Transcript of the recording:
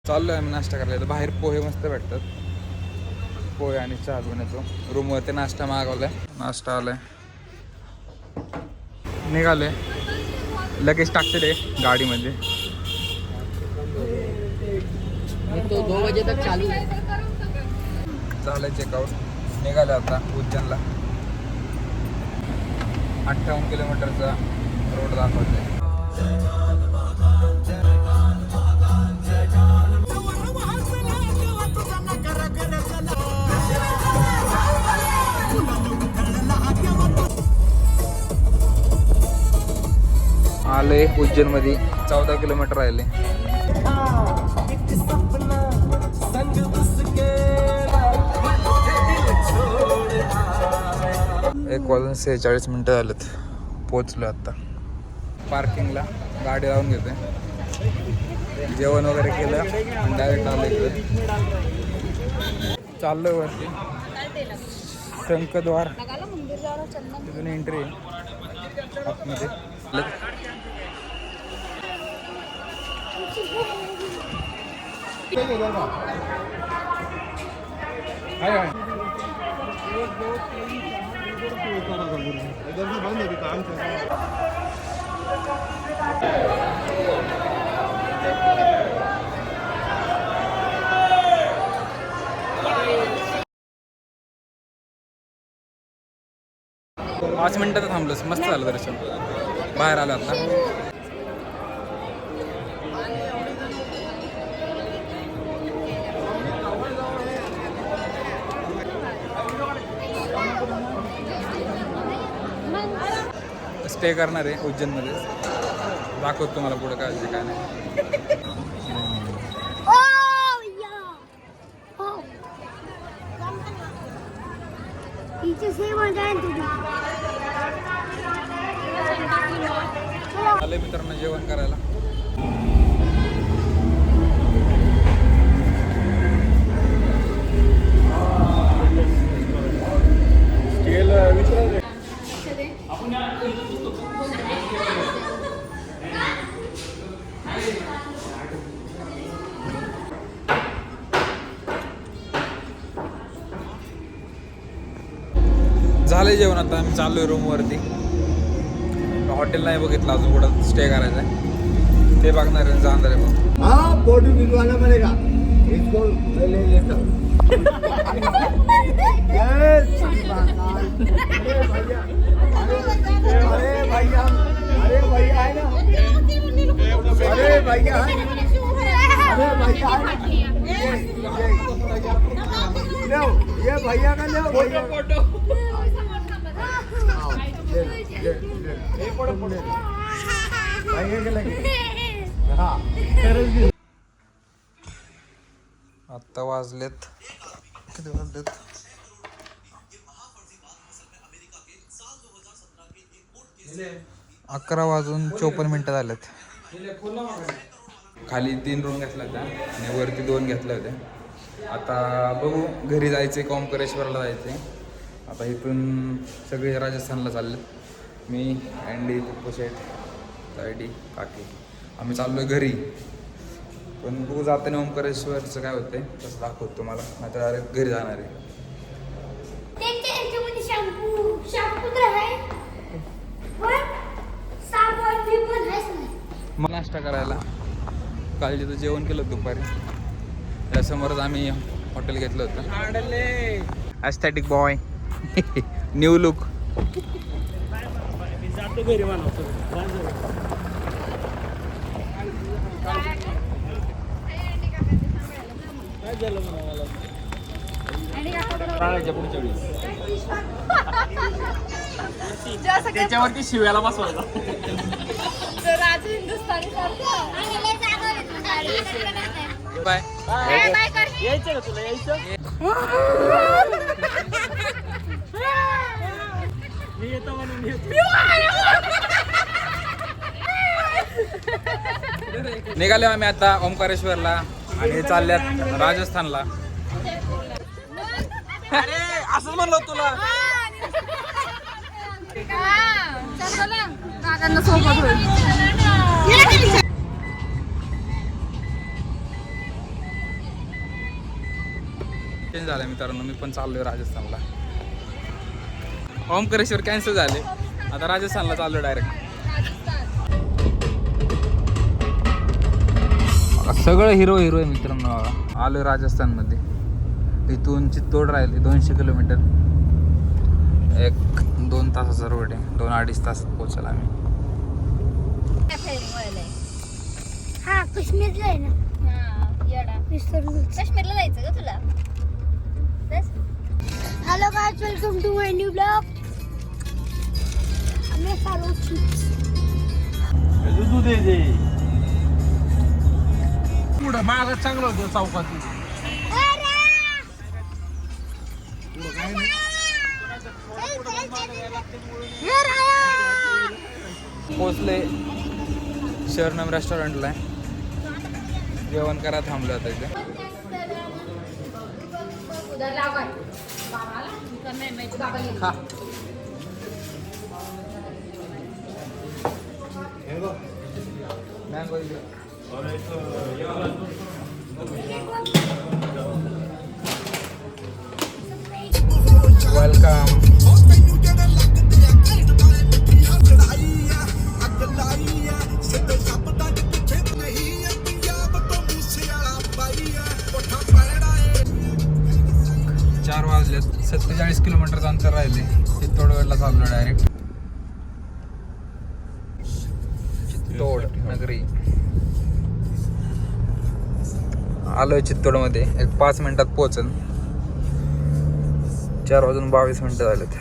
चाललोय आम्ही नाश्ता करायला. बाहेर पोहे मस्त भेटतात, पोहे आणि चहा घेऊन येतो. रूमवरती नाश्ता मागवलाय, नाश्ता आलाय, निघालोय. लगेच टाकते रे गाडीमध्ये. 2 बजे तक चालू आहे. झालंय चेकआउट. निघालं आता उज्जैनला. 58 किलोमीटरचा रोड दाखवतोय. आले उज्जैन मध्ये. 14 किलोमीटर राहिले. 1:46 झालेत. पोचलो आता पार्किंगला. गाडी लावून घेतोय. जेवण वगैरे केलं आणि डायरेक्ट आलो इकडे. चाललोय वरती. शंखद्वार तिथून एंट्री आतमध्ये. इधर से बंद है काम से. 5 मिनिटात थांबलोस. मस्त झालं दर्शन. बाहेर आलं आता. स्टे करणार आहे उज्जैनमध्ये. दाखवतो तुम्हाला पुढे काय काय नाही. आले मित्रांनो जेवण करायला. झालंय जेवण. आता आम्ही चाललोय रूमवरती. हॉटेल नाही बघितलं अजून, कुठं स्टे करायचं आहे ते बघणार आहे. जाणार आहे मग. हाँ फोटो खिंचवाना पड़ेगा. इसको ले लेता हूँ. अरे भैया अरे भैया है ना. अरे भैया अरे भैया लो ये भैया का लो. फोटो आत्ता वाजलेत किती वाजलेत? 11:54 झालेत. खाली 3 रूम घेतल्या होत्या आणि वरती 2 घेतल्या होत्या. आता बघू घरी जायचे, ओंकारेश्वरला जायचे. आता इथून सगळे राजस्थानला चाललेत. मी अँडी, पप्पू शेठ, तायडी, काकी आम्ही चाललोय घरी. पण बघू जाताना ओंकारेश्वरचं काय होतंय तसं दाखवतो तुम्हाला. नाही तर घरी जाणार आहे. मग नाश्ता करायला काल तिथं जेवण केलं दुपारी. त्यासमोरच आम्ही हॉटेल घेतलं होतं. Aesthetic boy new look. घरी बनवतो. काय झालं मला पुढच्या वेळी त्याच्यावरती शिव्याला बसवायला. बाय. यायचं का तुला? यायचं मी येतो म्हणून निघाले आम्ही आता ओंकारेश्वरला आणि चालल्यात राजस्थानला. अरे असंच म्हणलो तुला. सोबत होईल. चेंज झाला मित्रांनो. मी पण चाललोय राजस्थानला. ओमकारेश्वर कॅन्सल झाले, आता राजस्थानला चाललो डायरेक्ट. सगळं हिरो आहे मित्रांनो. आलो राजस्थानमध्ये. इथून चित्तोड राहिले 200 किलोमीटर. 1-2 तासाचा रोड आहे. 2-2.5 तासात पोहोचला आम्ही. हा काश्मीरला आहे ना. काश्मीरला जायचं का तुला? Hello guys, welcome to my new blog. आम्ही सारो चिप्स पुढं मागं चांगलं होतं चौकात. पोचले शरणम रेस्टॉरंटला. जेवण करा थांबलो होतं इथे. खा. मँगो इथे. वेलकम. चार वाजले. 47 किलोमीटरचं अंतर राहिले. चित्तोडला चाललो डायरेक्ट. चित्तोड नगरी. आलोय चित्तोडमध्ये. 5 मिनिटात पोहोचन. 4 वाजून 22 मिनिटं झालेत.